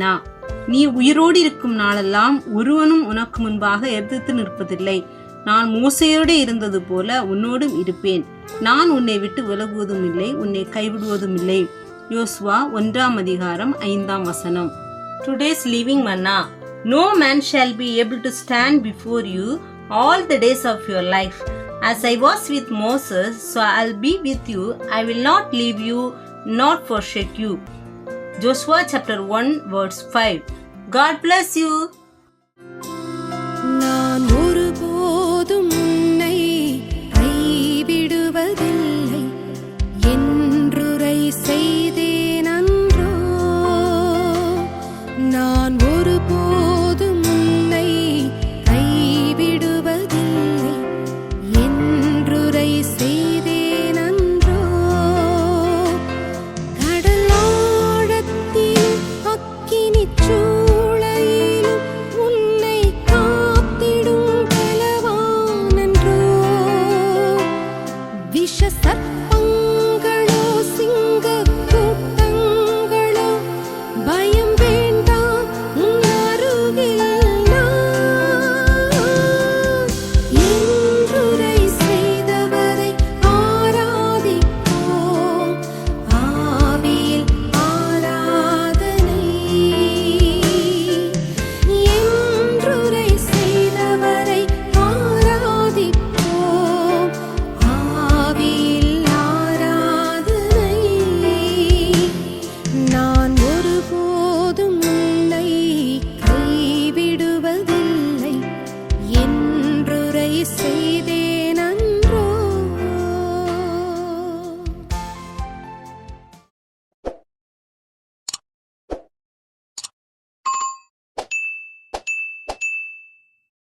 என்ன? நீ உயிரோடு இருக்கும் நாளெல்லாம் ஒருவனும் உனக்கு முன்பாக எதிர்த்து நிற்பதில்லை. நான் மோசேயோடு இருந்தது போல உன்னோடும் இருப்பேன். நான் உன்னை விட்டு விலகுவதும் இல்லை, உன்னை கைவிடுவதும் இல்லை. யோசுவா 1:5. Today's living manna. No man shall be able to stand before you all the days of your life. As I was with Moses, so I'll be with you. I will not leave you, not forsake you. Joshua chapter 1:5. God bless you. நான் ஒருபோதும் உன்னை கைவிடுவதில்லை என்றுரை செய்தேன் அன்றோ. நான் ஒருபோதும் உன்னை கைவிடுவதில்லை என்றுரை செய்தேன் அன்றோ. கடலாழத்தில் அக்கினிச் சூளையிலும் உன்னை காத்திடும் பலவானன்றோ. விஷ சர்ப்பங்களோ சிங்கக் கூட்டங்களோ பயம் வேண்டாம், உன் அருகில் நான். என்றுரை செய்தவரை ஆராதிப்போம், ஆவியில் ஆராதனை. என்றுரை செய்தவரை ஆராதிப்போம், ஆவியில் ஆராதனை. நான் ஒருபோதும் உன்னை கைவிடுவதில்லை என்றுரை செய்தேன்